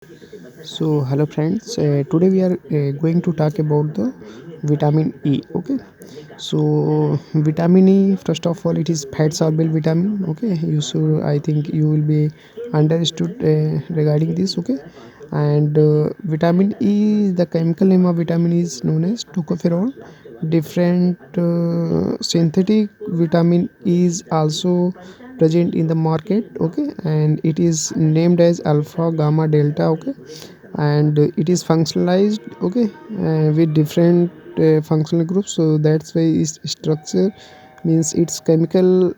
So hello friends, today we are going to talk about the vitamin E. Okay, so vitamin E, first of all, it is fat soluble vitamin. Okay, I think you will be understood regarding this. Okay, and vitamin E, the chemical name of vitamin E is known as tocopherol. Different synthetic vitamin E is also present in the market. Okay, and it is named as alpha, gamma, delta. Okay, and it is functionalized, okay, with different functional groups, so that's why its structure means its chemical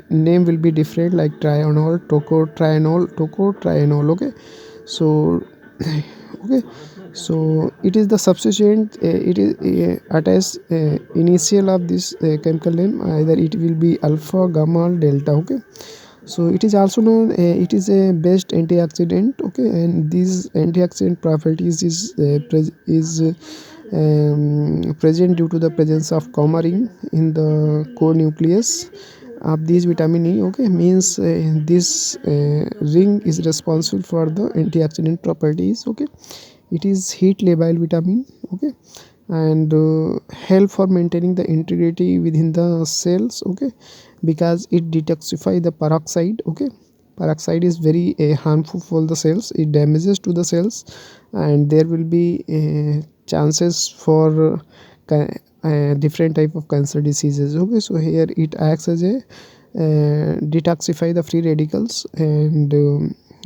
name will be different, like trianol, tocotrienol, okay. So okay, so it is the substituent, it is attached initial of this chemical name, either it will be alpha, gamma, or delta. Okay, so it is also known, it is a best antioxidant. Okay, and these antioxidant properties is present due to the presence of coumarin in the core nucleus of these vitamin E. Okay, means this ring is responsible for the antioxidant properties. Okay, it is heat labile vitamin. Okay, and help for maintaining the integrity within the cells. Okay, because it detoxify the peroxide. Okay, peroxide is very harmful for the cells, it damages to the cells, and there will be chances for different type of cancer diseases. Okay, so here it acts as a detoxify the free radicals, and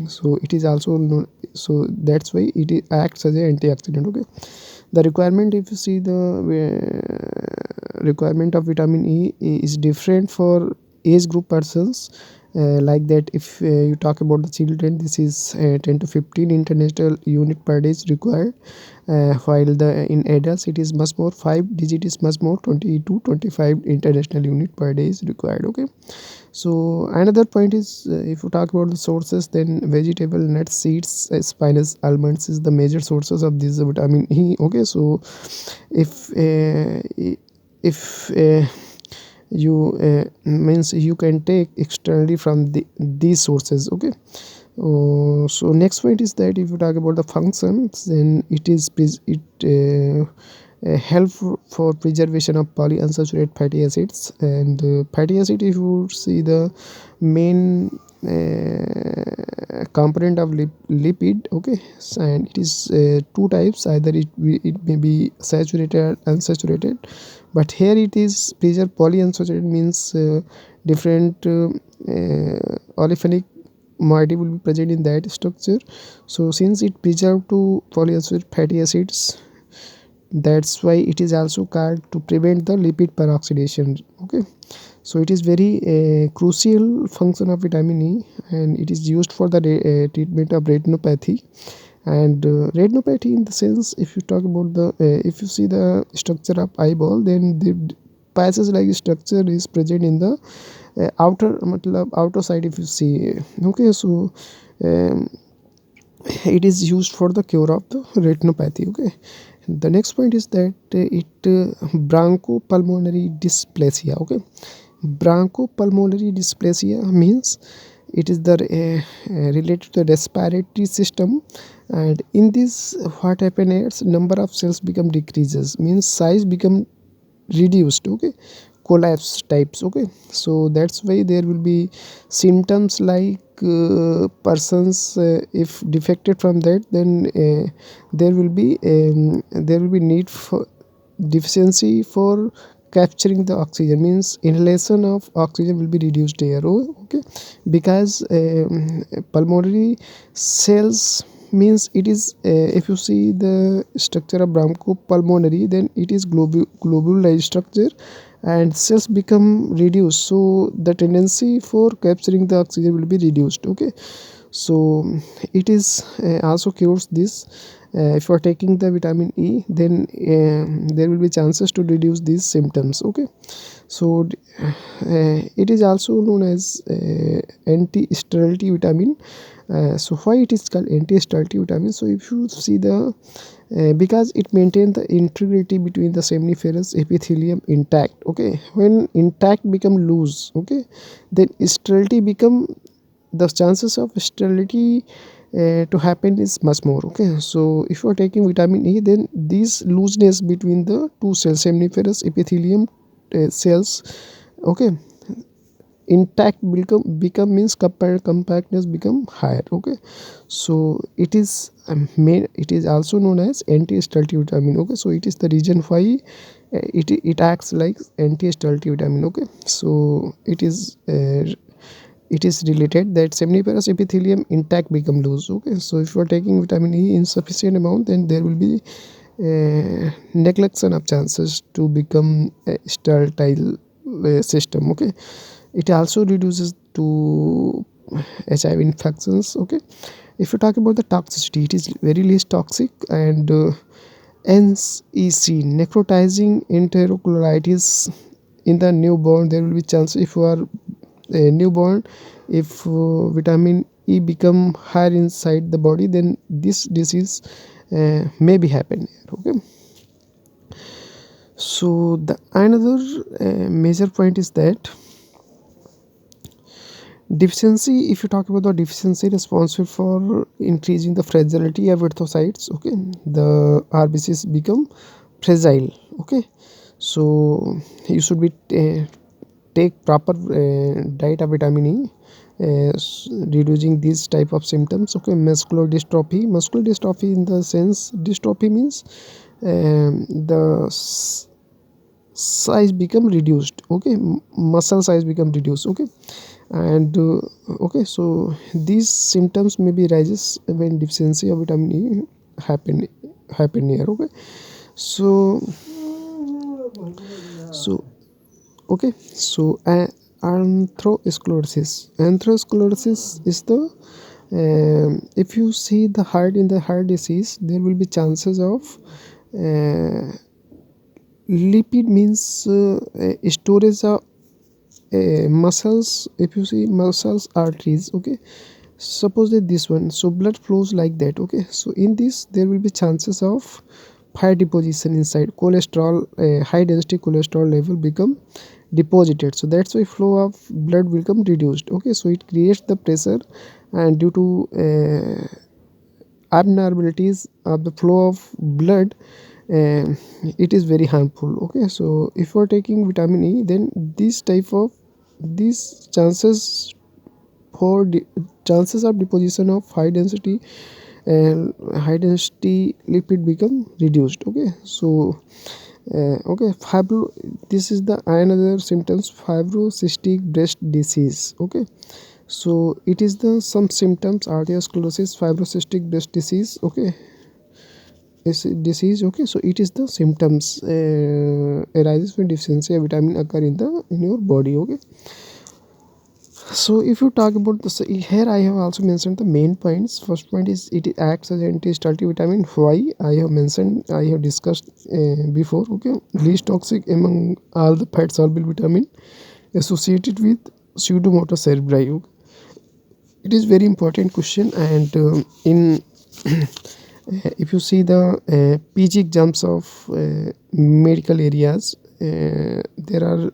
so it is also known, so that's why acts as a antioxidant. Okay, the requirement, if you see the requirement of vitamin E is different for age group persons. Like that, if you talk about the children, this is 10 to 15 international unit per day is required, while the in adults it is much more, 5 digit is much more, 20 to 25 international unit per day is required. Okay, so another point is, if you talk about the sources, then vegetable, nuts, seeds, spinach, almonds is the major sources of this vitamin E. Okay, so if you means you can take externally from these sources. Okay, so next point is that if you talk about the functions, then it help for preservation of polyunsaturated fatty acids, and fatty acid, if you see the main component of lipid. Okay, and it is two types, either it may be saturated or unsaturated, but here it is preserved polyunsaturated, means different olefinic moiety will be present in that structure. So since it preserved to polyunsaturated fatty acids, that's why it is also called to prevent the lipid peroxidation. Okay, so it is very crucial function of vitamin E, and it is used for the treatment of retinopathy. And retinopathy, in the sense, if you talk about the if you see the structure of eyeball, then the passes like structure is present in the outer side, if you see. Okay, so um, it is used for the cure of the retinopathy. Okay, the next point is that it bronchopulmonary dysplasia. Okay, bronchopulmonary dysplasia means it is the related to the respiratory system, and in this, what happens is number of cells become decreases, means size become reduced. Okay, collapse types. Okay, so that's why there will be symptoms like persons, if defected from that, then there will be need for deficiency for capturing the oxygen, means inhalation of oxygen will be reduced here. Oh, okay, because pulmonary cells, means it is if you see the structure of bronchopulmonary, then it is globule structure, and cells become reduced, so the tendency for capturing the oxygen will be reduced. Okay, so it is also cures this. If you are taking the vitamin E, then there will be chances to reduce these symptoms. Okay, so it is also known as anti-sterility vitamin. So why it is called anti-sterility vitamin? So if you see the because it maintains the integrity between the seminiferous epithelium intact. Okay, when intact become loose, okay, then sterility become, the chances of sterility to happen is much more. Okay, so if you are taking vitamin E, then this looseness between the two cells, seminiferous epithelium cells, okay, intact become means compactness become higher. Okay, so it is made, it is also known as anti-stealthy vitamin. Okay, so it is the reason why it acts like anti-stealthy vitamin. Okay, so it is related that seminiferous epithelium intact become loose. Okay, so if you are taking vitamin E in sufficient amount, then there will be neglection of chances to become a sterile system. Okay, it also reduces to HIV infections. Okay, if you talk about the toxicity, it is very less toxic, and NEC, necrotizing enterocolitis in the newborn. There will be chance if you are a newborn, if vitamin E become higher inside the body, then this disease may be happen here. Okay, so the another major point is that deficiency, if you talk about the deficiency responsible for increasing the fragility of erythrocytes. Okay, the RBCs become fragile. Okay, so you should be take proper diet of vitamin E, reducing these type of symptoms. Okay, muscular dystrophy in the sense, dystrophy means the size become reduced. Okay, muscle size become reduced. Okay, and okay, so these symptoms may be rises when deficiency of vitamin E happen here. Okay, so so okay, so atherosclerosis is the if you see the heart, in the heart disease, there will be chances of lipid means storage of muscles. If you see muscles, arteries. Okay, suppose that this one, so blood flows like that. Okay, so in this there will be chances of fat deposition inside, cholesterol, high density cholesterol level become deposited, so that's why flow of blood will become reduced. Okay, so it creates the pressure, and due to abnormalities of the flow of blood, uh, it is very harmful. Okay, so if you are taking vitamin E, then this type of these chances for chances of deposition of high density lipid become reduced. Okay, so okay, this is the another symptoms, fibrocystic breast disease. Okay, so it is the some symptoms, arteriosclerosis, fibrocystic breast disease. Okay, is disease. Okay, so it is the symptoms arises when deficiency of vitamin occur in your body. Okay, so if you talk about this here, I have also mentioned the main points. First point is it acts as anti-stealthy vitamin. Why? I have mentioned, I have discussed before. Okay, least toxic among all the fat soluble vitamin, associated with pseudomotor cerebri. Okay? It is very important question, and in if you see the PG exams of medical areas, there are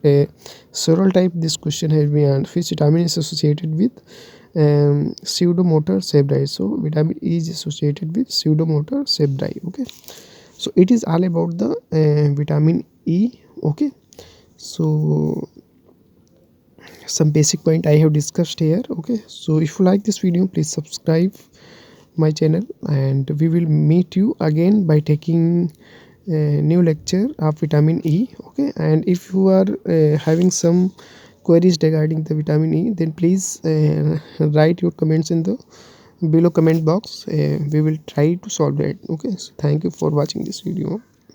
several type this question has been asked, which vitamin is associated with pseudomotor cerebri. So vitamin E is associated with pseudomotor cerebri. Okay, so it is all about the vitamin E. Okay, so some basic point I have discussed here. Okay, so if you like this video, please subscribe my channel, and we will meet you again by taking a new lecture of vitamin E. Okay, and if you are having some queries regarding the vitamin E, then please write your comments in the below comment box. We will try to solve it. Okay, so thank you for watching this video.